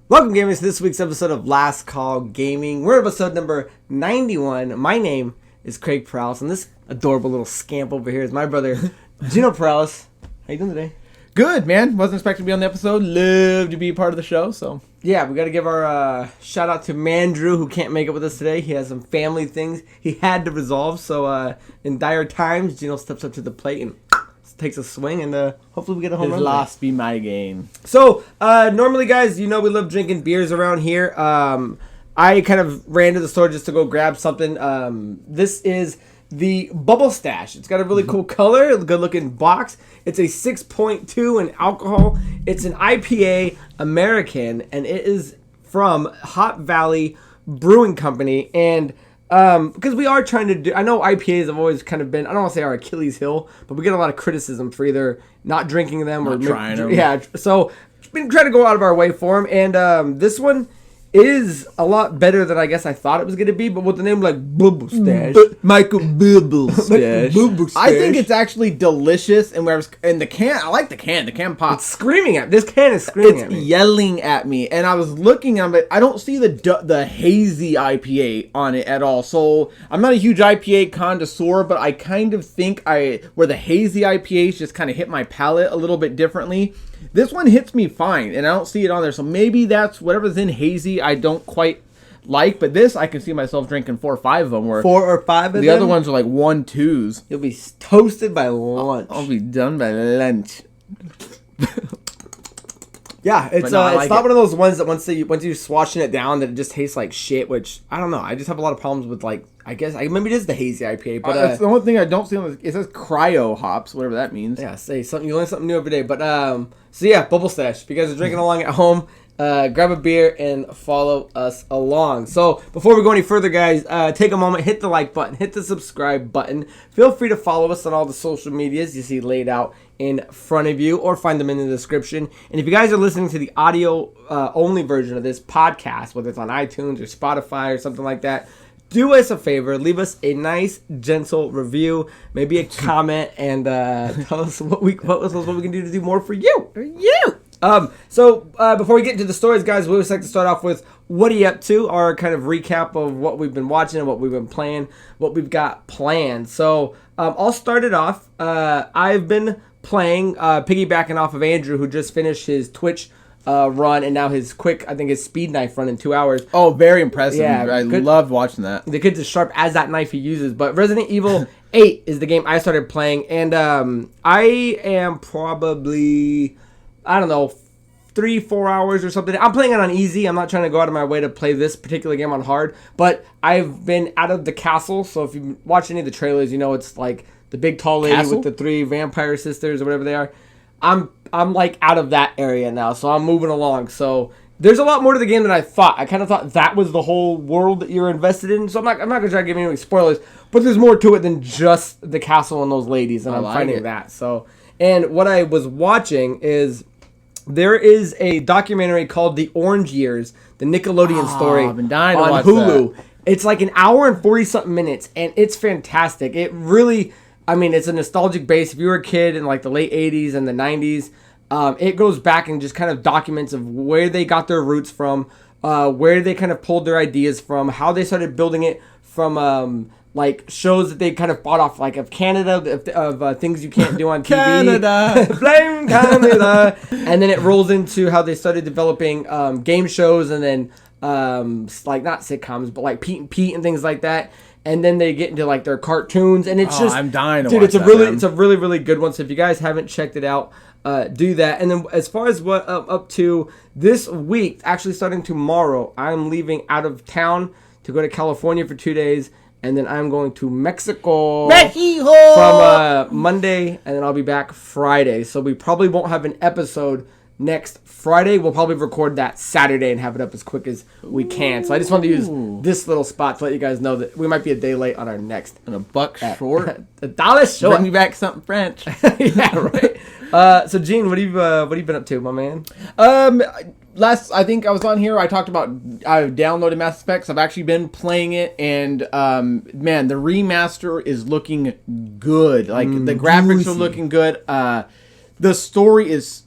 Welcome, gamers, to this week's episode of Last Call Gaming. We're episode number 91. My name is Craig Prowse, and this adorable little scamp over here is my brother, Gino Prowse. How you doing today? Good, man. Wasn't expecting to be on the episode. Love to be a part of the show, so. Yeah, we got to give our shout out to Mandrew, who can't make it with us today. He has some family things he had to resolve, so in dire times, Gino steps up to the plate and takes a swing, and hopefully we get a home run. His loss be my gain. So, normally, guys, you know we love drinking beers around here. I kind of ran to the store just to go grab something. This is the Bubble Stash. It's got a really cool color, a good-looking box. It's a 6.2 in alcohol. It's an IPA American, and it is from Hop Valley Brewing Company, and because we are trying to do, I know IPAs have always kind of been, I don't want to say our Achilles heel, but we get a lot of criticism for either not drinking them or trying them. Yeah, so been trying to go out of our way for them, and this one is a lot better than I guess I thought it was going to be, but with the name like Bubble Stash. Michael Bubble Stash. Bubble Stash. I think it's actually delicious, and the can, I like the can. The can pops. It's screaming at me. This can is screaming at me. It's yelling at me, and I was looking at it. I don't see the hazy IPA on it at all, so I'm not a huge IPA connoisseur, but I kind of think where the hazy IPAs just kind of hit my palate a little bit differently. This one hits me fine, and I don't see it on there, so maybe that's whatever's in hazy I don't quite like, but this I can see myself drinking 4 or 5 of them. Where 4 or 5 of them? The other ones are like 1, 2s. You'll be toasted by lunch. I'll be done by lunch. Yeah, it's like not one of those ones that once you're swashing it down that it just tastes like shit, which I don't know. I just have a lot of problems with, like, I guess maybe it is the hazy IPA, but that's the only thing I don't see on this. It says cryo hops, whatever that means. Yeah, say something. You learn something new every day. But so yeah, Bubble Stash. If you guys are drinking along at home, grab a beer and follow us along. So before we go any further, guys, take a moment, hit the like button, hit the subscribe button. Feel free to follow us on all the social medias you see laid out in front of you, or find them in the description. And if you guys are listening to the audio only version of this podcast, whether it's on iTunes or Spotify or something like that, do us a favor, leave us a nice, gentle review, maybe a comment, and tell us what we can do to do more for you. So before we get into the stories, guys, we always like to start off with what are you up to? Our kind of recap of what we've been watching and what we've been playing, what we've got planned. So I'll start it off. I've been playing, piggybacking off of Andrew, who just finished his Twitch run, and now his speed knife run in 2 hours. Oh, very impressive. Yeah, I loved watching that. The kid's as sharp as that knife he uses. But Resident Evil 8 is the game I started playing, and I am probably, I don't know, 3-4 hours or something. I'm playing it on easy. I'm not trying to go out of my way to play this particular game on hard, but I've been out of the castle, so if you watch any of the trailers, you know it's like the big tall lady Castle? with the 3 vampire sisters or whatever they are. I'm like out of that area now, so I'm moving along. So there's a lot more to the game than I thought. I kind of thought that was the whole world that you're invested in. So I'm not gonna try to give you any spoilers, but there's more to it than just the castle and those ladies, and I'm finding that. So, and what I was watching is there is a documentary called The Orange Years, the Nickelodeon story I've been dying to on watch Hulu. that. It's like an hour and 40-something minutes, and it's fantastic. It really, I mean, it's a nostalgic base. If you were a kid in like the late 80s and the 90s, it goes back and just kind of documents of where they got their roots from, where they kind of pulled their ideas from, how they started building it from like shows that they kind of bought off, like of Canada, of things you can't do on TV. Canada! Blame Canada! And then it rolls into how they started developing game shows, and then like not sitcoms, but like Pete and Pete and things like that. And then they get into like their cartoons, and it's just, I'm dying to dude, watch that, it's a really, really good one. So if you guys haven't checked it out, do that. And then as far as what up to this week, actually starting tomorrow, I'm leaving out of town to go to California for 2 days, and then I'm going to Mexico from Monday, and then I'll be back Friday. So we probably won't have an episode next Friday. We'll probably record that Saturday and have it up as quick as we can. So I just wanted to use this little spot to let you guys know that we might be a day late on our next. And $1 short. $1 short. Bring me back something French. Yeah, right. So Gene, what have you been up to, my man? I think I was on here. I talked about I've downloaded Mass Effect. I've actually been playing it, and man, the remaster is looking good. Like the graphics are looking good. The story is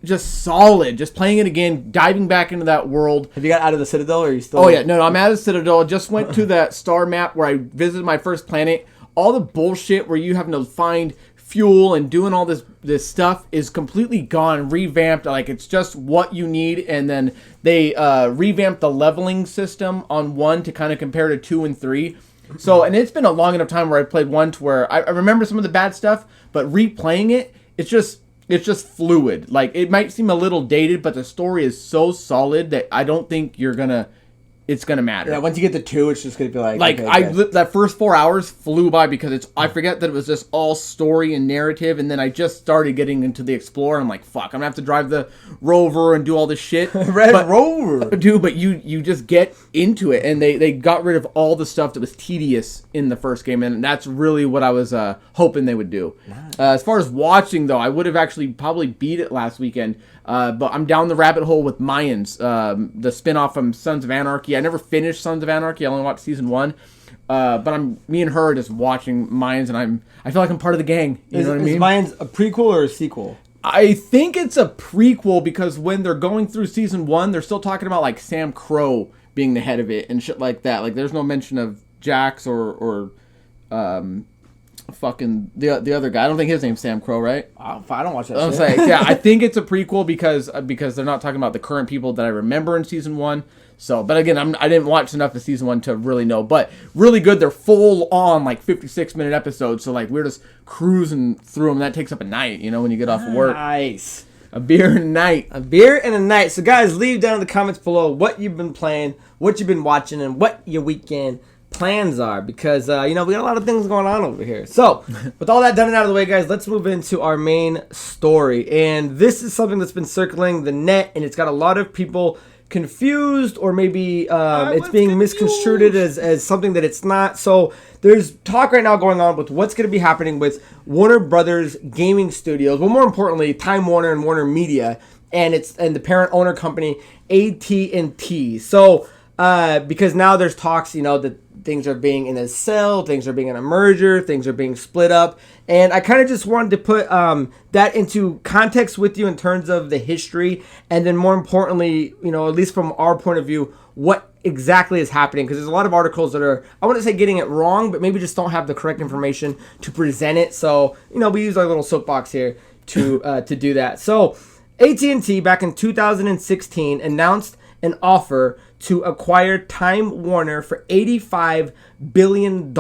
just solid. Just playing it again, diving back into that world. Have you got out of the Citadel, or are you still? Oh yeah, no, I'm out of the Citadel. Just went to that star map where I visited my first planet. All the bullshit where you having to find fuel and doing all this stuff is completely gone, revamped. Like, it's just what you need. And then they revamped the leveling system on 1 to kind of compare to 2 and 3. So, and it's been a long enough time where I played 1 to where I remember some of the bad stuff, but replaying it, it's just fluid. Like, it might seem a little dated, but the story is so solid that I don't think it's gonna matter. Yeah, once you get to 2, it's just gonna be like okay. That first 4 hours flew by because I forget that it was just all story and narrative, and then I just started getting into the Explorer. I'm like, fuck, I'm gonna have to drive the Rover and do all this shit. Rover, dude. But you just get into it, and they got rid of all the stuff that was tedious in the first game, and that's really what I was hoping they would do. Nice. As far as watching though, I would have actually probably beat it last weekend. But I'm down the rabbit hole with Mayans, the spinoff from Sons of Anarchy. I never finished Sons of Anarchy. I only watched season 1. But me and her are just watching Mayans, and I feel like I'm part of the gang. You know what I mean? Is Mayans a prequel or a sequel? I think it's a prequel because when they're going through season 1, they're still talking about like Sam Crow being the head of it and shit like that. Like, there's no mention of Jax or fucking the other guy. I don't think his name's Sam Crow, right? I don't watch that. I'm saying, yeah, I think it's a prequel because they're not talking about the current people that I remember in season 1. So, but again, I didn't watch enough of season 1 to really know. But really good. They're full on like 56-minute episodes. So like we're just cruising through them. That takes up a night, when you get off of work. Nice. A beer and a night. A beer and a night. So guys, leave down in the comments below what you've been playing, what you've been watching, and what your weekend plans are, because we got a lot of things going on over here. So with all that done and out of the way, guys, let's move into our main story. And this is something that's been circling the net, and it's got a lot of people confused, or maybe it's being misconstrued as something that it's not. So there's talk right now going on with what's going to be happening with Warner Brothers Gaming Studios, well, more importantly, Time Warner and Warner Media, and the parent owner company AT&T. So because now there's talks, that things are being in a sale, things are being in a merger, things are being split up. And I kind of just wanted to put that into context with you in terms of the history. And then more importantly, at least from our point of view, what exactly is happening. Because there's a lot of articles that are, I wouldn't say getting it wrong, but maybe just don't have the correct information to present it. So, we use our little soapbox here to do that. So AT&T back in 2016 announced an offer to acquire Time Warner for $85 billion.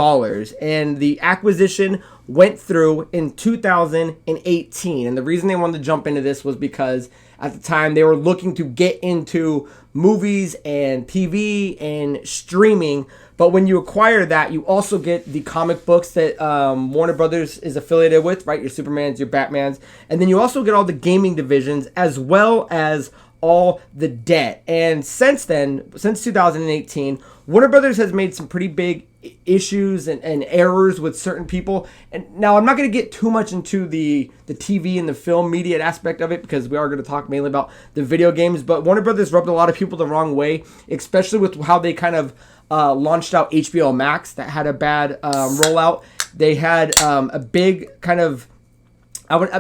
And the acquisition went through in 2018. And the reason they wanted to jump into this was because at the time they were looking to get into movies and TV and streaming. But when you acquire that, you also get the comic books that Warner Brothers is affiliated with, right? Your Supermans, your Batmans. And then you also get all the gaming divisions as well as all the debt. And since 2018, Warner Brothers has made some pretty big issues and errors with certain people. And now I'm not going to get too much into the TV and the film media aspect of it, because we are going to talk mainly about the video games. But Warner Brothers rubbed a lot of people the wrong way, especially with how they kind of launched out HBO Max. That had a bad rollout. They had a big kind of,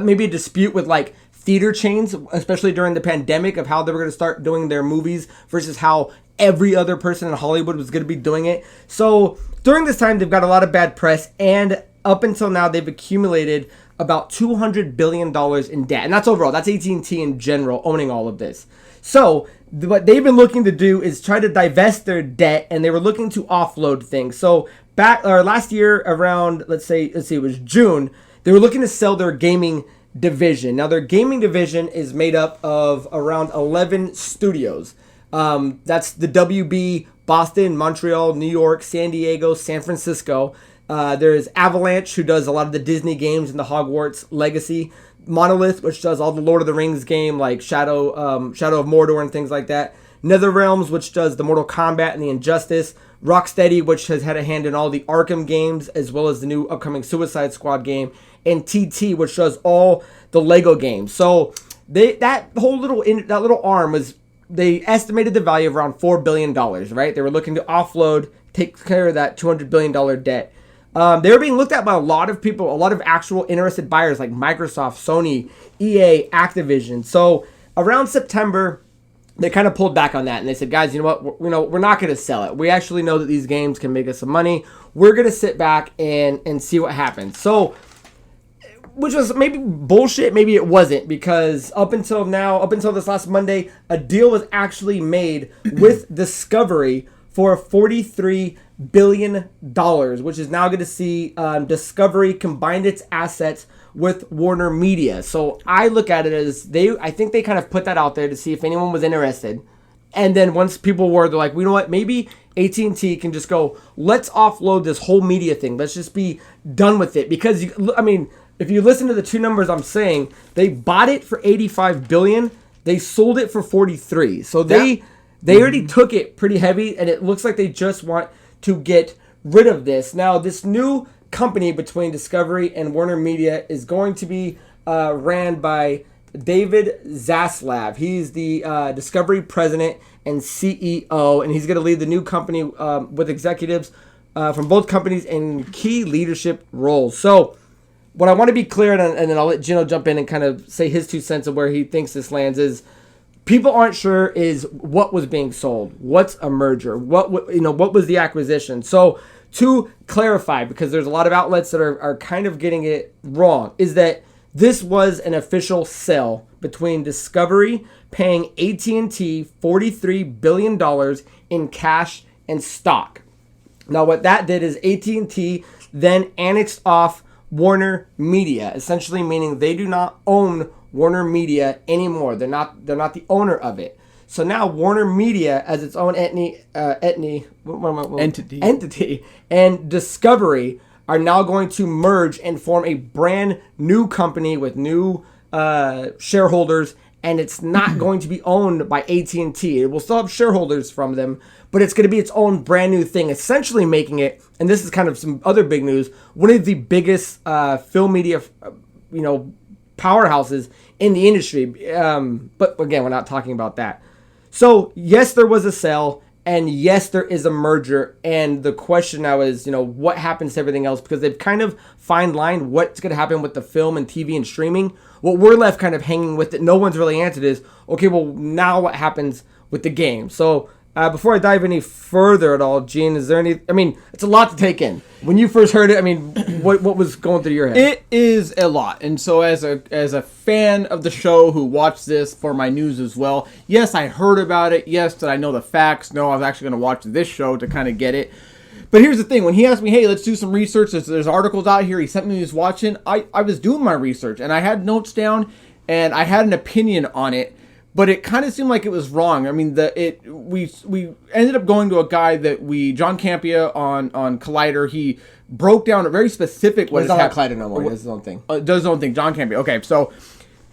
maybe a dispute with like theater chains, especially during the pandemic, of how they were going to start doing their movies versus how every other person in Hollywood was going to be doing it. So during this time, they've got a lot of bad press, and up until now, they've accumulated about $200 billion in debt. And that's overall. That's AT&T in general owning all of this. So what they've been looking to do is try to divest their debt, and they were looking to offload things. So last year around, let's see, it was June, they were looking to sell their gaming division. Now, their gaming division is made up of around 11 studios. That's the WB, Boston, Montreal, New York, San Diego, San Francisco. There's Avalanche, who does a lot of the Disney games and the Hogwarts Legacy. Monolith, which does all the Lord of the Rings game, like Shadow of Mordor and things like that. NetherRealms, which does the Mortal Kombat and the Injustice. Rocksteady, which has had a hand in all the Arkham games, as well as the new upcoming Suicide Squad game. And TT, which does all the Lego games. So that little arm was, they estimated the value of around $4 billion, right? They were looking to offload, take care of that $200 billion debt. they were being looked at by a lot of people, a lot of actual interested buyers like Microsoft, Sony, EA, Activision. So around September, they kind of pulled back on that, and they said, guys, you know what? We're not going to sell it. We actually know that these games can make us some money. We're going to sit back and see what happens. So, which was maybe bullshit, maybe it wasn't, because up until this last Monday, a deal was actually made with Discovery for $43 billion, which is now going to see Discovery combine its assets with Warner Media. So I look at it as I think they kind of put that out there to see if anyone was interested. And then once people were, they're like, you know what, maybe AT&T can just go, let's offload this whole media thing. Let's just be done with it. Because, if you listen to the two numbers I'm saying, they bought it for $85 billion. They sold it for $43. So they already took it pretty heavy, and it looks like they just want to get rid of this. Now, this new company between Discovery and Warner Media is going to be ran by David Zaslav. He's the Discovery president and CEO, and he's going to lead the new company with executives from both companies in key leadership roles. So what I want to be clear, and then I'll let Gino jump in and kind of say his 2 cents of where he thinks this lands, is people aren't sure is what was being sold, what's a merger, what was the acquisition. So to clarify, because there's a lot of outlets that are kind of getting it wrong, is that this was an official sale between Discovery paying AT&T $43 billion in cash and stock. Now what that did is AT&T then annexed off Warner Media, essentially meaning they do not own Warner Media anymore. They're not the owner of it. So now Warner Media, as its own entity, and Discovery are now going to merge and form a brand new company with new shareholders, and it's not going to be owned by AT&T. It will still have shareholders from them, but it's going to be its own brand new thing, essentially making it, and this is kind of some other big news, one of the biggest film media, powerhouses in the industry. But again, we're not talking about that. So yes, there was a sale, and yes, there is a merger. And the question now is, what happens to everything else? Because they've kind of fine-lined what's going to happen with the film and TV and streaming. What we're left kind of hanging with that no one's really answered is, okay, well, now what happens with the game? So before I dive any further at all, Gene, is there any... it's a lot to take in. When you first heard it, what was going through your head? It is a lot. And so as a fan of the show who watched this for my news as well, yes, I heard about it. Yes, did I know the facts? No, I was actually going to watch this show to kind of get it. But here's the thing. When he asked me, hey, let's do some research, there's articles out here, he sent me he was watching, I was doing my research, and I had notes down, and I had an opinion on it. But it kind of seemed like it was wrong. We ended up going to a guy that John Campia on Collider. He broke down a very specific. He's not on Collider no more. He does his own thing. Does his own thing. John Campia. Okay, so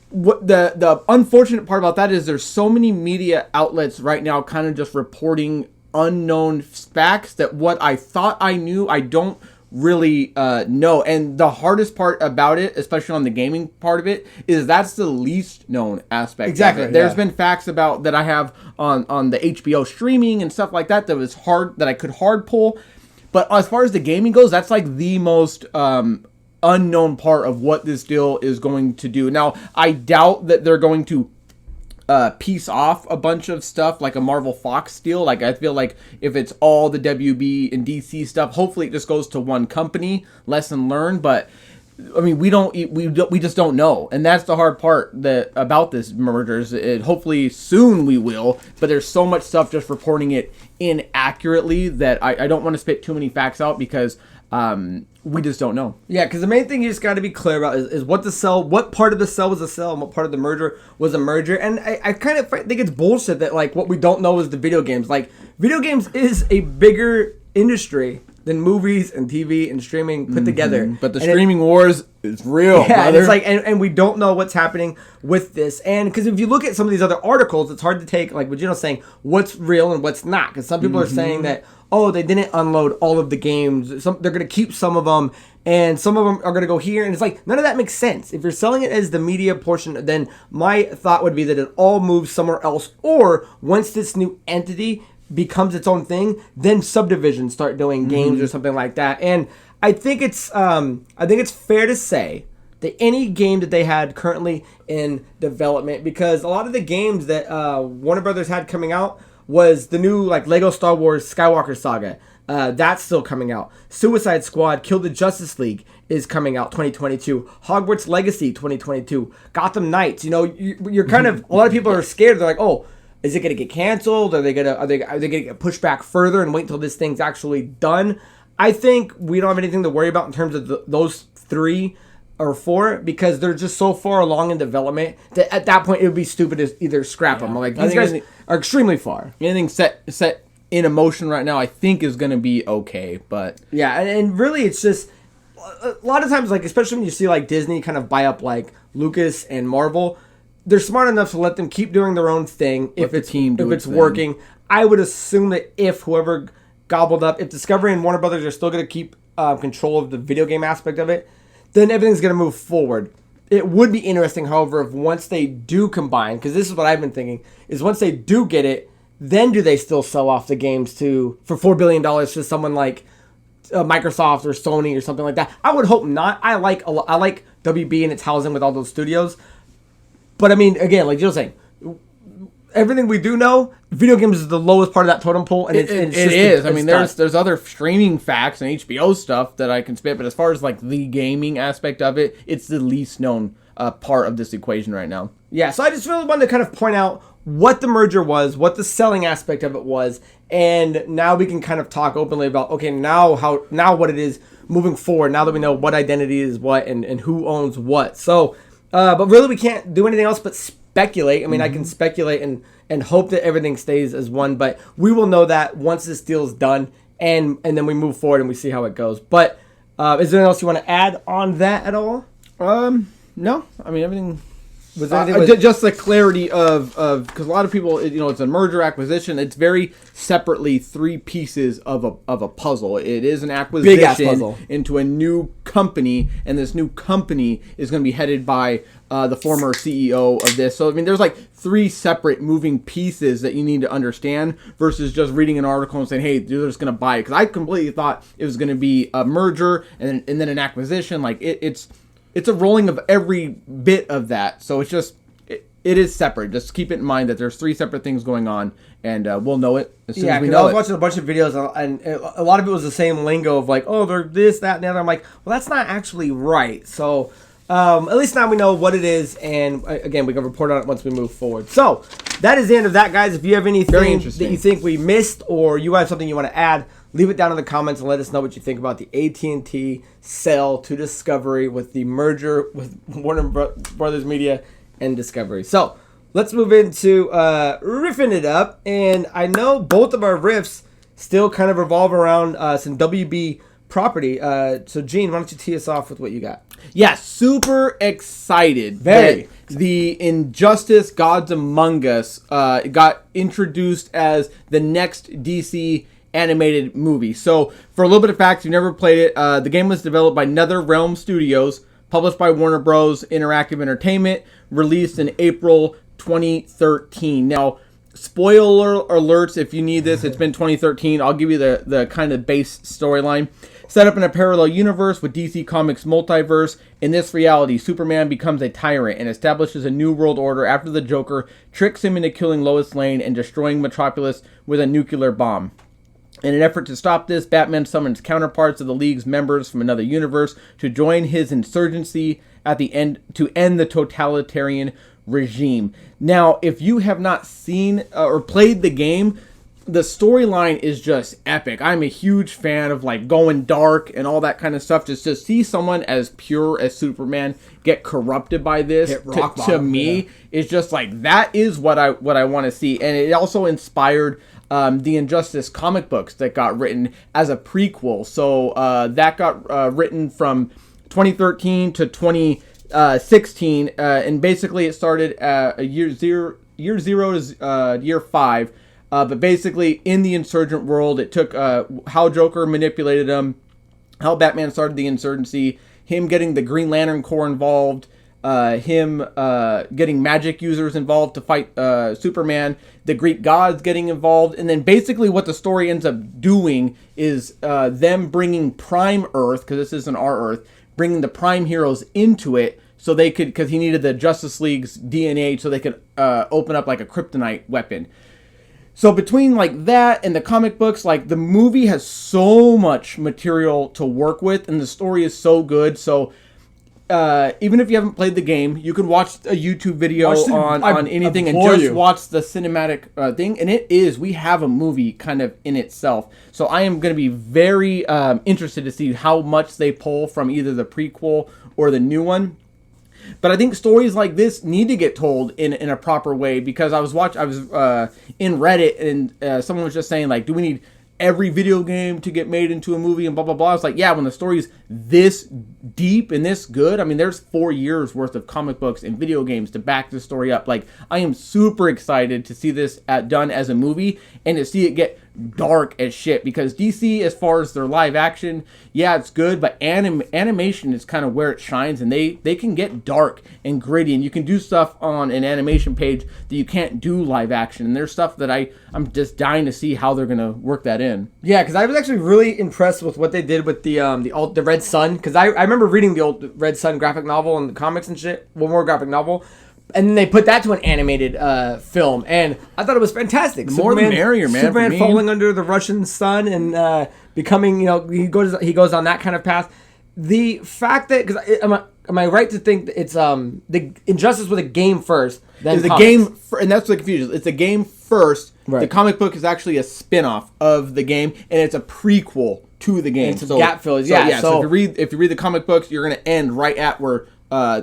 what the unfortunate part about that is there's so many media outlets right now kind of just reporting unknown facts that what I thought I knew, I don't really know. And the hardest part about it, especially on the gaming part of it, is that's the least known aspect. Exactly. There's been facts about that I have on the HBO streaming and stuff like that was hard, that I could hard pull. But as far as the gaming goes, that's like the most unknown part of what this deal is going to do. Now, I doubt that they're going to piece off a bunch of stuff like a Marvel Fox deal. Like, I feel like if it's all the WB and DC stuff, hopefully it just goes to one company, lesson learned. But we just don't know, and that's the hard part about this mergers. Hopefully soon we will, but there's so much stuff just reporting it inaccurately that I don't want to spit too many facts out because we just don't know. Yeah, because the main thing you just got to be clear about is what part of the sell was a sell and what part of the merger was a merger. And I kind of think it's bullshit that like what we don't know is the video games. Like, video games is a bigger industry than movies and TV and streaming put together. But the streaming wars is real. Yeah, brother. it's like, and we don't know what's happening with this. And because if you look at some of these other articles, it's hard to take, like what Gino's saying, what's real and what's not. Because some people are saying that, oh, they didn't unload all of the games. They're going to keep some of them, and some of them are going to go here. And it's like, none of that makes sense. If you're selling it as the media portion, then my thought would be that it all moves somewhere else. Or once this new entity becomes its own thing, then subdivisions start doing games or something like that. And I think it's fair to say that any game that they had currently in development, because a lot of the games that Warner Brothers had coming out was the new like Lego Star Wars Skywalker Saga. That's still coming out. Suicide Squad Kill the Justice League is coming out 2022. Hogwarts Legacy 2022. Gotham Knights. You know, you're kind of, a lot of people are scared. They're like, oh, is it going to get canceled? Are they going to get pushed back further and wait until this thing's actually done? I think we don't have anything to worry about in terms of those 3 or 4, because they're just so far along in development that at that point it would be stupid to either scrap them. Like, these guys are extremely far. Anything set in emotion right now, I think is going to be okay. But yeah, and really it's just a lot of times, like, especially when you see like Disney kind of buy up like Lucas and Marvel, they're smart enough to let them keep doing their own thing if it's working. I would assume that if whoever gobbled up, if Discovery and Warner Brothers are still going to keep control of the video game aspect of it, then everything's going to move forward. It would be interesting, however, if once they do combine, because this is what I've been thinking, is once they do get it, then do they still sell off the games for $4 billion to someone like Microsoft or Sony or something like that? I would hope not. I like WB and its housing with all those studios. But I mean, again, like Jill's saying, everything we do know, video games is the lowest part of that totem pole, and it is. I mean, there's other streaming facts and HBO stuff that I can spit, but as far as like the gaming aspect of it, it's the least known part of this equation right now. Yeah, so I just really wanted to kind of point out what the merger was, what the selling aspect of it was, and now we can kind of talk openly about, okay, now what it is moving forward, now that we know what identity is what and who owns what. So, but really we can't do anything else but speculate. I mean, I can speculate and hope that everything stays as one, but we will know that once this deal is done, and then we move forward and we see how it goes. But is there anything else you want to add on that at all? No. I mean, everything... just the clarity of because a lot of people, it's a merger acquisition. It's very separately 3 pieces of a puzzle. It is an acquisition into a new company, and this new company is going to be headed by the former CEO of this. So I mean, there's like 3 separate moving pieces that you need to understand versus just reading an article and saying, hey, they're just going to buy it. Because I completely thought it was going to be a merger and then an acquisition. Like it's a rolling of every bit of that. So it's just, it is separate. Just keep it in mind that there's 3 separate things going on, and we'll know it as soon as we know it. I was watching a bunch of videos, and a lot of it was the same lingo of like, oh, they're this, that, and the other. I'm like, well, that's not actually right. So at least now we know what it is, and again, we can report on it once we move forward. So that is the end of that, guys. If you have anything that you think we missed, or you have something you want to add, leave it down in the comments and let us know what you think about the AT&T sale to Discovery with the merger with Warner Brothers Media and Discovery. So let's move into riffing it up. And I know both of our riffs still kind of revolve around some WB property. So Gene, why don't you tee us off with what you got? Yeah, super excited. Very. The Injustice Gods Among Us got introduced as the next DC animated movie. So, for a little bit of facts, if you've never played it, the game was developed by NetherRealm Studios, published by Warner Bros. Interactive Entertainment, released in April 2013. Now, spoiler alerts if you need this, it's been 2013. I'll give you the kind of base storyline. Set up in a parallel universe with DC Comics multiverse, in this reality, Superman becomes a tyrant and establishes a new world order after the Joker tricks him into killing Lois Lane and destroying Metropolis with a nuclear bomb. In an effort to stop this, Batman summons counterparts of the League's members from another universe to join his insurgency at the end to end the totalitarian regime. Now, if you have not seen or played the game, the storyline is just epic. I'm a huge fan of like going dark and all that kind of stuff. Just to see someone as pure as Superman get corrupted by this, to me, is just like, that is what I want to see. And it also inspired the Injustice comic books that got written as a prequel. So that got written from 2013 to 2016, and basically it started year zero to year 5. But basically, in the insurgent world, it took how Joker manipulated him, how Batman started the insurgency, him getting the Green Lantern Corps involved, him getting magic users involved to fight Superman, the Greek gods getting involved, and then basically what the story ends up doing is them bringing Prime Earth, because this isn't our Earth, bringing the Prime heroes into it so they could, because he needed the Justice League's DNA so they could open up like a kryptonite weapon. So between like that and the comic books, like the movie has so much material to work with, and the story is so good. So even if you haven't played the game, you can watch a YouTube video on anything and just watch the cinematic thing. And we have a movie kind of in itself. So I am going to be very interested to see how much they pull from either the prequel or the new one. But I think stories like this need to get told in a proper way, because I was in Reddit and someone was just saying, like, do we need every video game to get made into a movie and blah, blah, blah. I was like, yeah, when the story's this deep and this good, I mean, there's 4 years worth of comic books and video games to back this story up. Like, I am super excited to see this done as a movie and to see it get dark as shit, because DC, as far as their live action, yeah, it's good, but animation is kind of where it shines, and they can get dark and gritty, and you can do stuff on an animation page that you can't do live action, and there's stuff that I'm just dying to see how they're gonna work that in. Yeah, because I was actually really impressed with what they did with the Red Sun, because I remember reading the old Red Sun graphic novel and the comics and shit, one more graphic novel. And then they put that to an animated film, and I thought it was fantastic. More the merrier, man. Superman falling under the Russian sun and becoming, he goes on that kind of path. The fact that, because am I right to think that it's the Injustice was a game first, then the game, and that's the confusion. It's a game first. Right. The comic book is actually a spin-off of the game, and it's a prequel to the game. It's gap fillers. Yeah. So if you read the comic books, you're going to end right at where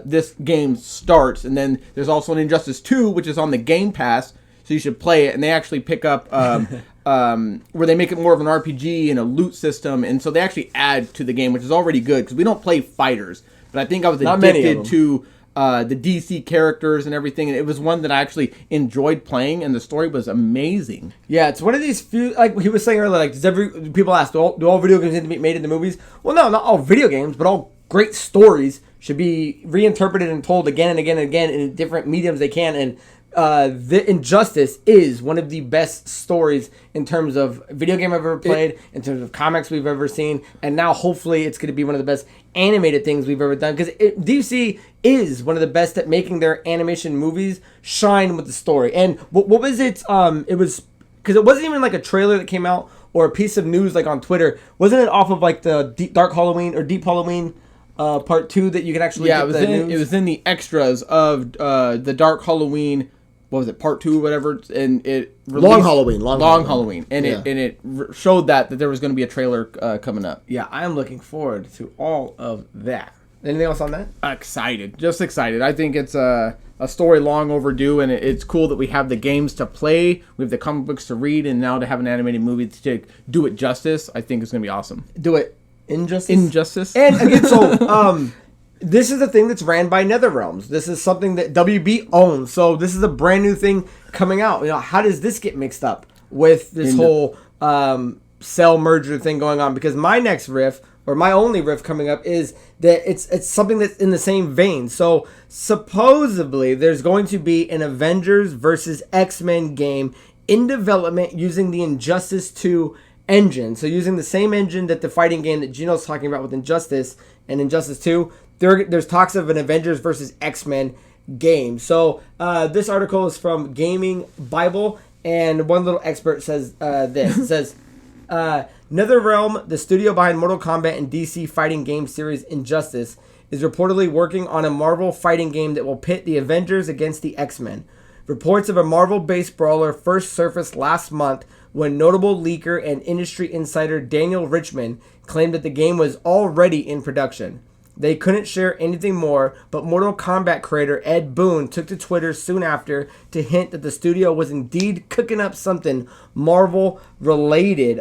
this game starts, and then there's also an Injustice 2, which is on the Game Pass, so you should play it. And they actually pick up where they make it more of an RPG and a loot system, and so they actually add to the game, which is already good, because we don't play fighters. But I think I was addicted to the DC characters and everything, and it was one that I actually enjoyed playing, and the story was amazing. Yeah, it's one of these few, like he was saying earlier, like people ask, do all video games need to be made into movies? Well, no, not all video games, but all great stories should be reinterpreted and told again and again and again in different mediums they can. And The Injustice is one of the best stories in terms of video game I've ever played, in terms of comics we've ever seen, and now hopefully it's going to be one of the best animated things we've ever done, because DC is one of the best at making their animation movies shine with the story. And what was it? It was, because it wasn't even like a trailer that came out or a piece of news like on Twitter. Wasn't it off of like the Deep Halloween Part 2 that you can actually get the news? It was in the extras of the Dark Halloween. What was it, Part 2 or whatever? And it released, Long Halloween, and it showed that there was going to be a trailer coming up. Yeah, I am looking forward to all of that. Anything else on that? Just excited. I think it's a story long overdue, and it's cool that we have the games to play, we have the comic books to read, and now to have an animated movie to do it justice. I think it's going to be awesome. Do it injustice. And again, so this is a thing that's ran by NetherRealms. This is something that WB owns. So this is a brand new thing coming out. How does this get mixed up with this whole cell merger thing going on? Because my next riff, or my only riff coming up, is that it's something that's in the same vein. So supposedly there's going to be an Avengers versus Xmen game in development using the Injustice 2 engine. So using the same engine that the fighting game that Gino's talking about with Injustice and Injustice 2, there's talks of an Avengers versus X-Men game. So this article is from Gaming Bible, and one little expert says this. It says, NetherRealm, the studio behind Mortal Kombat and DC fighting game series Injustice, is reportedly working on a Marvel fighting game that will pit the Avengers against the X-Men. Reports of a Marvel-based brawler first surfaced last month when notable leaker and industry insider Daniel Richman claimed that the game was already in production. They couldn't share anything more, but Mortal Kombat creator Ed Boon took to Twitter soon after to hint that the studio was indeed cooking up something Marvel-related.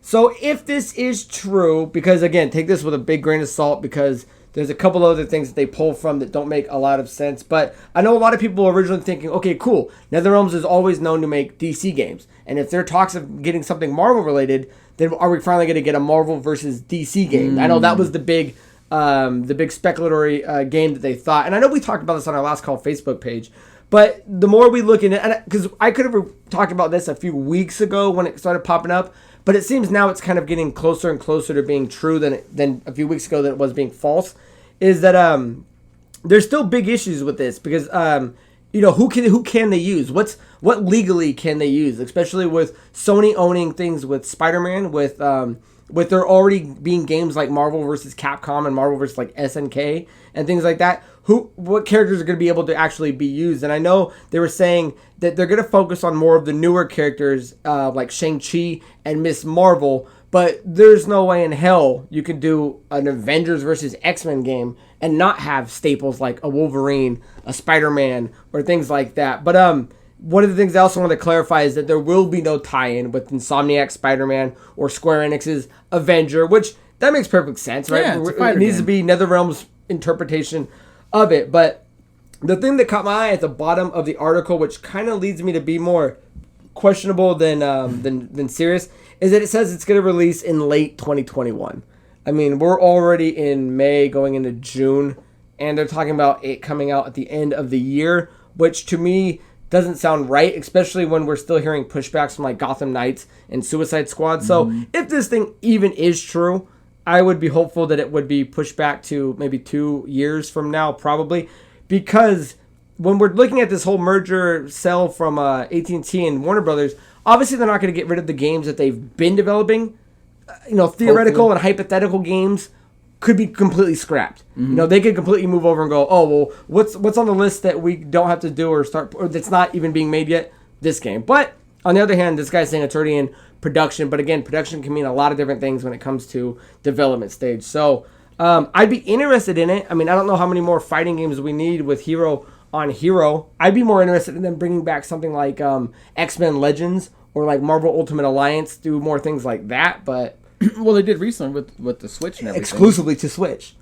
So if this is true, because again, take this with a big grain of salt, because there's a couple other things that they pull from that don't make a lot of sense. But I know a lot of people were originally thinking, okay, cool, NetherRealms is always known to make DC games. And if there are talks of getting something Marvel-related, then are we finally going to get a Marvel versus DC game? I know that was the big the big speculatory game that they thought. And I know we talked about this on our Last Call Facebook page, but the more we look into it, because I could have talked about this a few weeks ago when it started popping up, but it seems now it's kind of getting closer and closer to being true than a few weeks ago that it was being false, is that there's still big issues with this because who can they use? What legally can they use? Especially with Sony owning things with Spider-Man, with there already being games like Marvel vs. Capcom and Marvel vs. like SNK and things like that. What characters are going to be able to actually be used? And I know they were saying that they're going to focus on more of the newer characters like Shang-Chi and Miss Marvel, but there's no way in hell you can do an Avengers versus Xmen game and not have staples like a Wolverine, a Spider-Man, or things like that. But one of the things I also want to clarify is that there will be no tie-in with Insomniac Spider-Man or Square Enix's Avenger, which that makes perfect sense, right? Yeah, it needs to be NetherRealm's interpretation of it. But the thing that caught my eye at the bottom of the article, which kind of leads me to be more questionable than serious, is that it says it's going to release in late 2021. I mean, we're already in May going into June, and they're talking about it coming out at the end of the year, which to me doesn't sound right, especially when we're still hearing pushbacks from like Gotham Knights and Suicide Squad. So if this thing even is true, I would be hopeful that it would be pushed back to maybe 2 years from now, probably, because when we're looking at this whole merger sell from AT&T and Warner Brothers, obviously they're not going to get rid of the games that they've been developing. Theoretical Hopefully. and hypothetical games could be completely scrapped. They could completely move over and go, oh, well, what's on the list that we don't have to do or that's not even being made yet? This game. But on the other hand, this guy's saying it's already in production. But again, production can mean a lot of different things when it comes to development stage. So I'd be interested in it. I mean, I don't know how many more fighting games we need with Hero on Hero. I'd be more interested in them bringing back something like X-Men Legends or like Marvel Ultimate Alliance, do more things like that. But well, they did recently with the Switch and everything. Exclusively to Switch.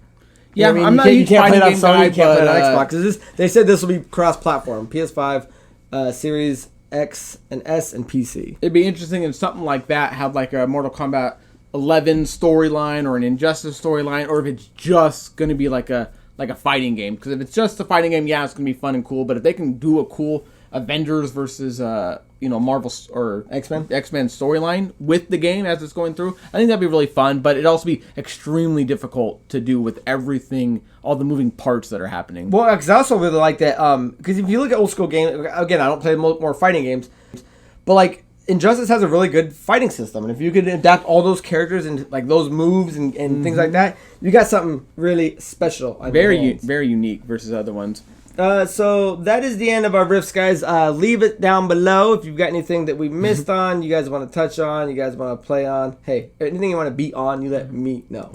Yeah, I I'm not a huge fighting game guy, you can't play it on but Xbox. They said this will be cross-platform, PS5, Series X and S, and PC. it'd be interesting if something like that had like a Mortal Kombat 11 storyline or an Injustice storyline, or if it's just going to be like a fighting game. Because if it's just a fighting game, yeah, it's going to be fun and cool. But if they can do a cool Avengers versus Marvel or X-Men storyline with the game as it's going through, I think that'd be really fun. But it'd also be extremely difficult to do with everything, all the moving parts that are happening. Well, because I also really like that. Because if you look at old school games, again, I don't play more fighting games, but like Injustice has a really good fighting system, and if you could adapt all those characters and like those moves and things like that, you got something really special. Very unique versus other ones. So that is the end of our riffs, guys. Leave it down below if you've got anything that we missed on, you guys want to touch on, you guys want to play on. Hey, anything you want to beat on, you let me know.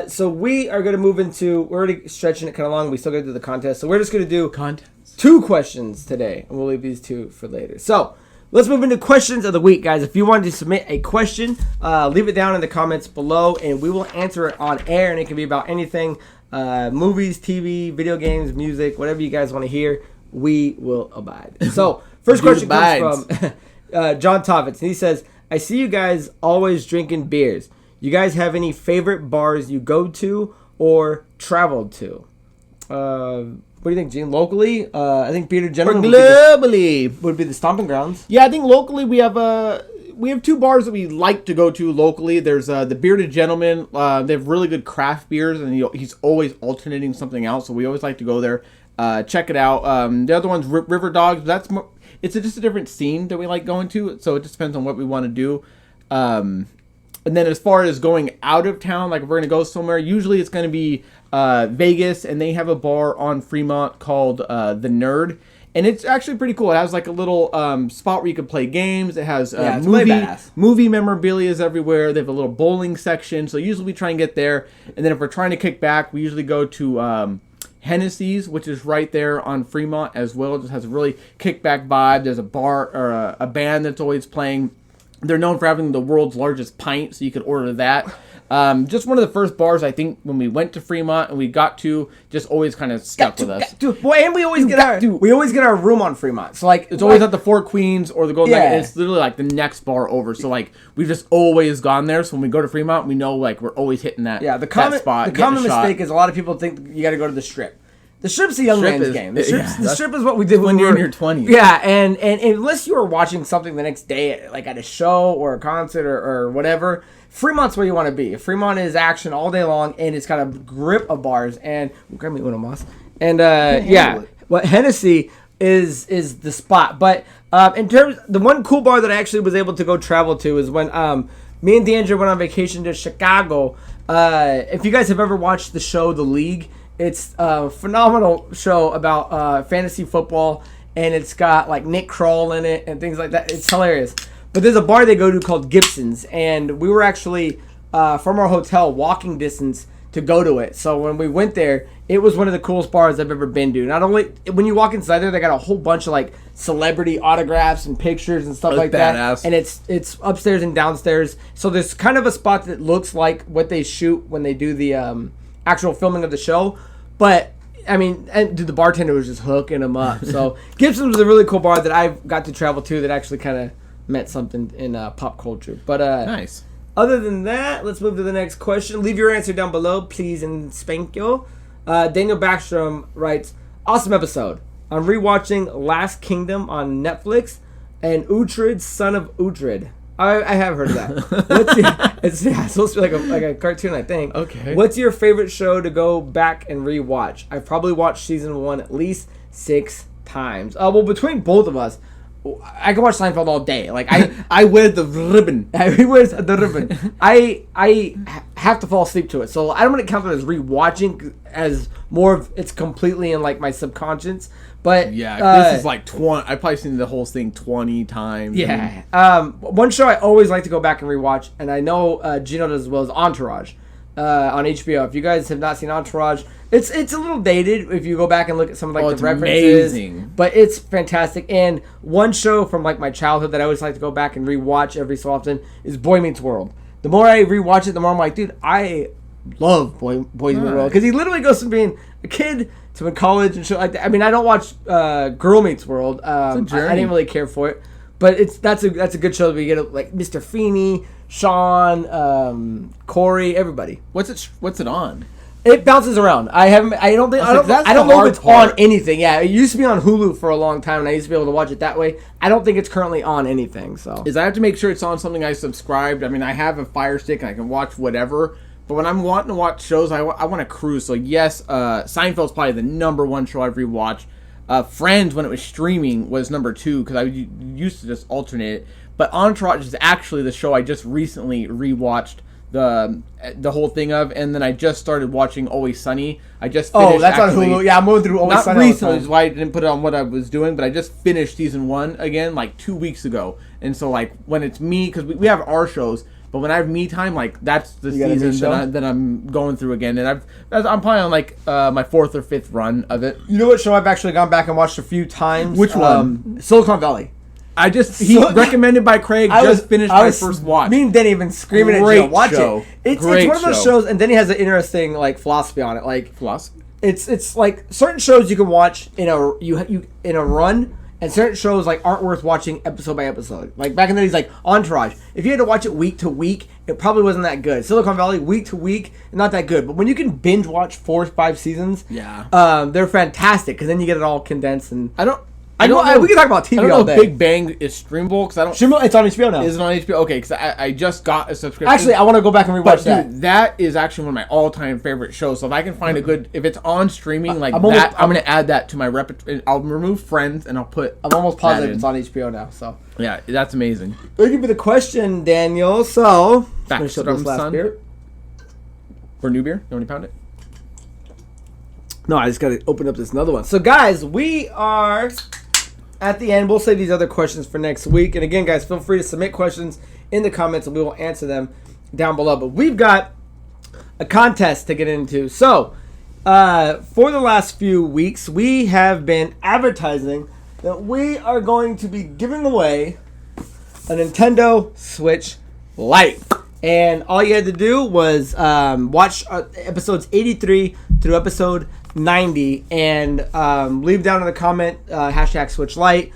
So we are going to move into, we're already stretching it kind of long. We still got to do the contest. So we're just going to do two questions today, and we'll leave these two for later. So let's move into questions of the week, guys. If you wanted to submit a question, leave it down in the comments below, and we will answer it on air, and it can be about anything. Movies, TV, video games, music, whatever you guys want to hear, we will abide. So, first question comes from John Tovitz. And he says, I see you guys always drinking beers. You guys have any favorite bars you go to or traveled to? What do you think, Gene? Locally, I think Bearded Gentleman would be the stomping grounds. Yeah, I think locally we have two bars that we like to go to locally. There's the Bearded Gentleman. They have really good craft beers, and he's always alternating something else. So we always like to go there. Check it out. The other one's River Dogs. That's more, it's just a different scene that we like going to. So it just depends on what we want to do. And then as far as going out of town, like if we're gonna go somewhere, usually it's gonna be Vegas, and they have a bar on Fremont called the Nerd. And it's actually pretty cool. It has like a little spot where you can play games. It has movie memorabilia everywhere. They have a little bowling section. So usually we try and get there. And then if we're trying to kick back, we usually go to Hennessy's, which is right there on Fremont as well. It just has a really kickback vibe. There's a bar or a band that's always playing. They're known for having the world's largest pint, so you could order that. Just one of the first bars, I think, when we went to Fremont and we got to, just always kind of stuck with us. Dude, boy, and we always get our room on Fremont. So like it's always at the Four Queens or the Golden Nugget. It's literally like the next bar over. So like we've just always gone there. So when we go to Fremont, we know like we're always hitting that. Yeah, the common mistake is a lot of people think you got to go to the Strip. The Strip's a young man's game. The Strip is what we did when you're in your 20s. Yeah, and unless you were watching something the next day, like at a show or a concert or whatever, Fremont's where you want to be. Fremont is action all day long, and it's got a grip of bars. And grab me Uno Mas. And Hennessy is the spot. But in terms, the one cool bar that I actually was able to go travel to is when me and D'Angelo went on vacation to Chicago. If you guys have ever watched the show The League, it's a phenomenal show about fantasy football, and it's got like Nick Kroll in it and things like that. It's hilarious. But there's a bar they go to called Gibson's, and we were actually from our hotel walking distance to go to it. So when we went there, it was one of the coolest bars I've ever been to. Not only when you walk inside there, they got a whole bunch of like celebrity autographs and pictures and stuff like badass. that. And it's upstairs and downstairs. So there's kind of a spot that looks like what they shoot when they do the actual filming of the show. But I mean, and the bartender was just hooking them up. So Gibson's was a really cool bar that I got to travel to that actually kind of meant something in pop culture. But nice. Other than that, let's move to the next question. Leave your answer down below, please, and spank you. Daniel Backstrom writes, awesome episode. I'm rewatching Last Kingdom on Netflix and Uhtred, Son of Uhtred. I have heard of that. It's supposed to be like a cartoon, I think. Okay. What's your favorite show to go back and rewatch? I've probably watched season 1 at least 6 times. Well, between both of us, I can watch Seinfeld all day. Like I wear the ribbon. He wears the ribbon. I have to fall asleep to it, so I don't want to count it as rewatching, as more of it's completely in like my subconscious. But yeah, this is like 20. I've probably seen the whole thing 20 times. Yeah. One show I always like to go back and rewatch, and I know Gino does as well, as Entourage on HBO. If you guys have not seen Entourage, it's a little dated if you go back and look at some of like the references. Amazing. But it's fantastic. And one show from like my childhood that I always like to go back and rewatch every so often is Boy Meets World. The more I rewatch it, the more I'm like, dude, I love Boy Meets World, because he literally goes from being a kid to in college and shit like that. I mean, I don't watch Girl Meets World. I didn't really care for it, but that's a good show that we get like Mr. Feeney, Sean, Corey, everybody. What's it on? It bounces around. I don't know if it's on anything. Yeah, it used to be on Hulu for a long time, and I used to be able to watch it that way. I don't think it's currently on anything. So I have to make sure it's on something I subscribed. I mean, I have a Fire Stick and I can watch whatever. But when I'm wanting to watch shows, I want to cruise. So yes, Seinfeld's probably the number one show I've rewatched. Friends, when it was streaming, was number 2 because I used to just alternate it. But Entourage is actually the show I just recently rewatched the whole thing of, and then I just started watching Always Sunny. I just finished. Oh, that's on Hulu. Yeah, I'm going through Always Sunny. Not recently, is why I didn't put it on what I was doing, but I just finished season 1 again like 2 weeks ago. And so like when it's me, because we have our shows. But when I have me time, like that's the season that I'm going through again, and I'm probably on like my 4th or 5th run of it. You know what show I've actually gone back and watched a few times? Which one? Silicon Valley. He recommended by Craig. Finished my first watch. Me and Denny even screaming at Joe, watch it. It's one of those shows, and Denny has an interesting like philosophy on it. Like philosophy. It's like certain shows you can watch in a run. And certain shows like aren't worth watching episode by episode. Like back in the days, like Entourage. If you had to watch it week to week, it probably wasn't that good. Silicon Valley, week to week, not that good. But when you can binge watch 4 or 5 seasons, they're fantastic because then you get it all condensed. And we can talk about TV all day. Big Bang is streamable because I don't. It's on HBO now. Is it on HBO? Okay, because I just got a subscription. Actually, I want to go back and rewatch that. Dude, that is actually one of my all-time favorite shows. So if I can find if it's on streaming I'm going to add that to my repertoire. I'll remove Friends and I'll put. I'm almost positive it's on HBO now. So yeah, that's amazing. Thank you for the question, Daniel. So back to this last beer. For new beer, you want to pound it? No, I just got to open up this another one. So guys, we are. At the end, we'll save these other questions for next week. And again, guys, feel free to submit questions in the comments and we will answer them down below. But we've got a contest to get into. So, for the last few weeks, we have been advertising that we are going to be giving away a Nintendo Switch Lite. And all you had to do was watch episodes 83 through episode 90 and leave down in the comment hashtag Switch Lite.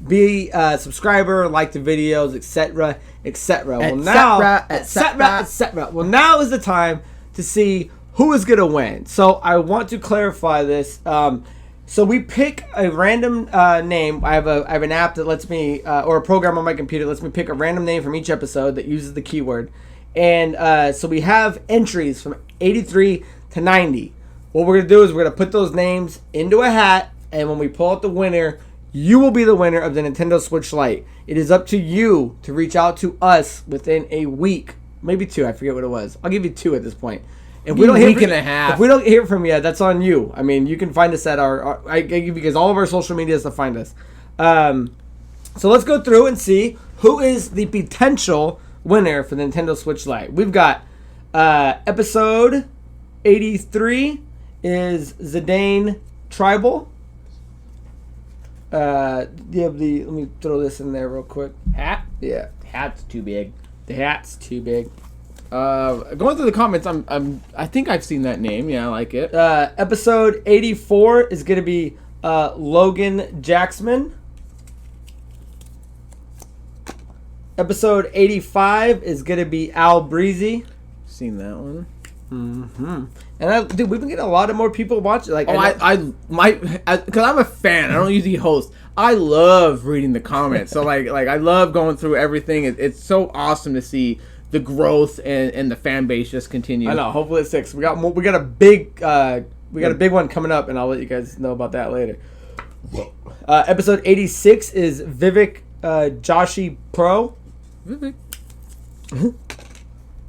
Be a subscriber, like the videos, etc., etc. Well, now, etc. Well, now is the time to see who is gonna win. So I want to clarify this. So we pick a random name. I have an app that lets me, or a program on my computer that lets me pick a random name from each episode that uses the keyword. And so we have entries from 83 to 90. What we're gonna do is we're gonna put those names into a hat, and when we pull out the winner, you will be the winner of the Nintendo Switch Lite. It is up to you to reach out to us within a week, maybe 2. I forget what it was. I'll give you 2 at this point. If we don't hear week and a half. If we don't hear from you, that's on you. I mean, you can find us at because all of our social media is to find us. So let's go through and see who is the potential winner for the Nintendo Switch Lite. We've got episode 83 is Zidane Tribal. You have the. Let me throw this in there real quick. Hat? Yeah, Hat's too big. the hat's too big. Going through the comments, I think I've seen that name. Yeah, I like it. Episode 84 is gonna be Logan Jacksman. Episode 85 is gonna be Al Breezy. Seen that one. Mm-hmm. And dude, we've been getting a lot of more people watching. Like, because I'm a fan. I don't usually host. I love reading the comments. So like I love going through everything. It's so awesome to see the growth and the fan base just continue. I know. Hopefully it sticks. We got a big one coming up, and I'll let you guys know about that later. Episode 86 is Vivek Joshi Pro. Vivek.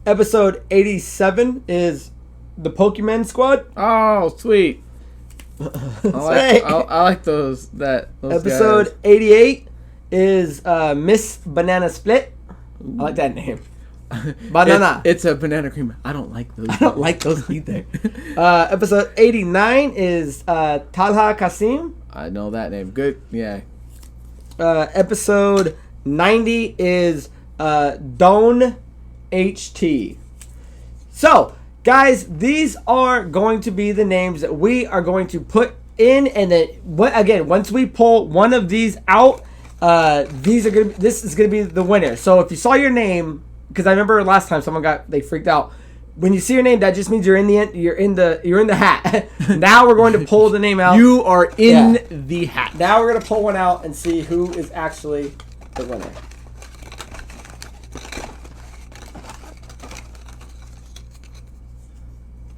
Episode 87 is the Pokemon Squad. Oh, sweet. I like those Episode guys. 88 is Miss Banana Split. I like that name. Banana. It's a banana cream. I don't like those. I don't like those either. Episode 89 is Talha Kasim. I know that name. Good. Yeah. Episode 90 is Don HT. So, guys, these are going to be the names that we are going to put in, and then again, once we pull one of these out, this is gonna be the winner. So if you saw your name, because I remember last time they freaked out. When you see your name, that just means you're in the hat. Now we're going to pull the name out. You are in the hat. Now we're gonna pull one out and see who is actually the winner.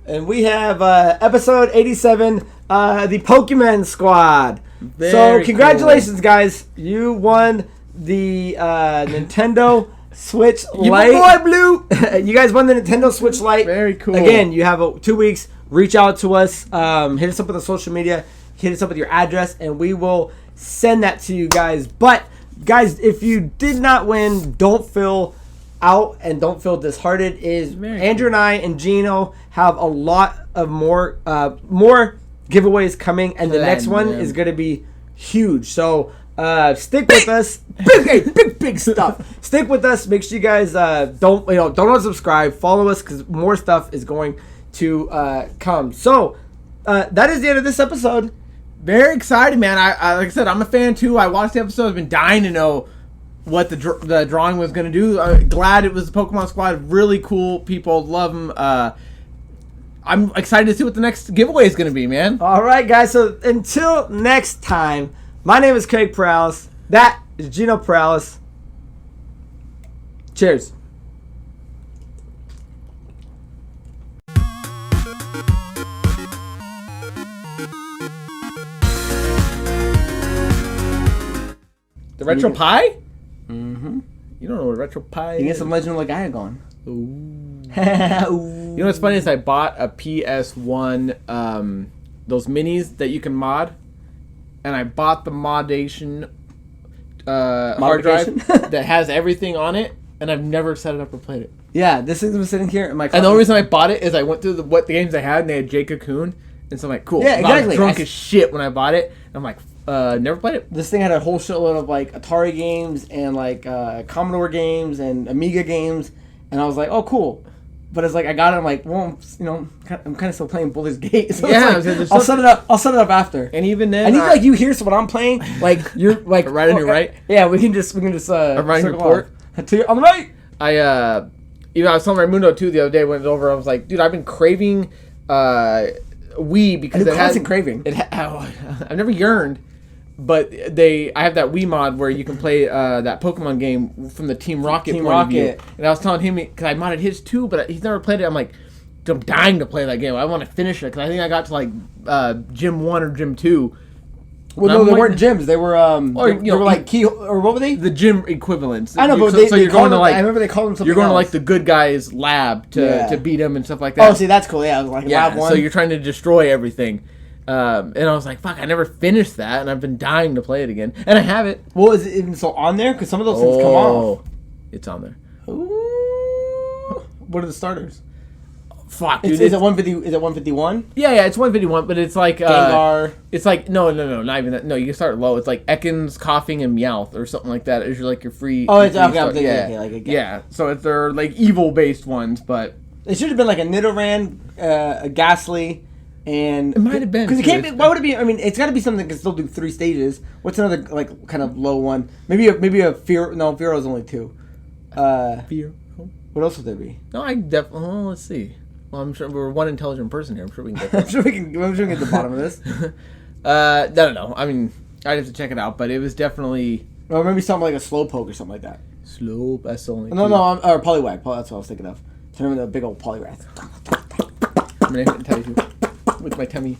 And we have episode 87, the Pokemon Squad. So congratulations, guys! You won the Nintendo Switch Lite. My boy Blue. You guys won the Nintendo Switch Lite. Very cool. Again, you have 2 weeks. Reach out to us. Hit us up with the social media. Hit us up with your address, and we will send that to you guys. But guys, if you did not win, don't feel out and don't feel disheartened. Andrew and I and Gino have a lot of more giveaways coming, and the next one is going to be huge. So stick with us. Big stuff. Stick with us. Make sure you guys don't unsubscribe. Follow us, because more stuff is going to come. So that is the end of this episode. Very excited, man. I like I said, I'm a fan too. I watched the episode. I've been dying to know what the drawing was going to do. I'm glad it was the Pokemon Squad. Really cool people. Love them. I'm excited to see what the next giveaway is going to be, man. All right, guys. So until next time, my name is Craig Prowse. That is Gino Prowse. Cheers. The Retro Pie? Mm-hmm. You don't know what Retro Pie is? You get some Legend of Legaia going. Ooh. You know what's funny is I bought a PS1, those minis that you can mod, and I bought the modation hard drive that has everything on it, and I've never set it up or played it. Yeah, this thing was sitting here in my car. And the only reason I bought it is I went through what the games I had, and they had Jay Cocoon, and so I'm like, cool. Yeah, exactly. I was drunk as shit when I bought it, and I'm like, never played it. This thing had a whole shitload of like Atari games and like Commodore games and Amiga games. and I was like, oh, cool. But it's like I got it. I'm like, well, I'm kind of still playing Baldur's Gate. So yeah, like, I'll set it up. I'll set it up after. And even then, I need like you hear what I'm playing. Like you're like right on your right. Yeah, we can just right on your port. On the right. I was telling Raimundo too the other day when it was over. I was like, dude, I've been craving Wii because it has craving. I've never yearned. But I have that Wii mod where you can play that Pokemon game from the Team Rocket point of view. And I was telling him, because I modded his too, but he's never played it. I'm like, I'm dying to play that game. I want to finish it, because I think I got to like Gym 1 or Gym 2. Well, no, they weren't gyms. They were, they were like key, or what were they? The gym equivalents. I know, but you're going to like, I remember they called them something You're going else. to like the good guy's lab to beat him and stuff like that. Oh, see, that's cool. Yeah, like lab 1. So you're trying to destroy everything. And I was like, fuck, I never finished that, and I've been dying to play it again. And I have it. Well, is it even so on there? Because some of those things come off. It's on there. Ooh. What are the starters? Fuck, dude. Is it 150? Is it 151? Yeah, it's 151, but it's like Gengar. It's like no, not even that. No, you can start low. It's like Ekans, Coughing, and Meowth or something like that. Is your like your free? Oh, it's okay. Yeah. So they're like evil based ones, but it should have been like a Nidoran, a Ghastly. And it might have been because it can't be. Why would it be? I mean, it's got to be something that can still do 3 stages. What's another like kind of low one? Maybe a Fear. No, Fearo's only 2. Fear. What else would there be? No, I definitely. Well, let's see. Well, I'm sure we're one intelligent person here. I'm sure we can get that. I'm sure we can get to the bottom of this. I don't know. I mean, I'd have to check it out, but it was definitely. Or maybe something like a Slowpoke or something like that. Slope. That's the only. No, or Poliwag. That's what I was thinking of. Turn him into a big old Poliwrath. I'm gonna tell you with my tummy.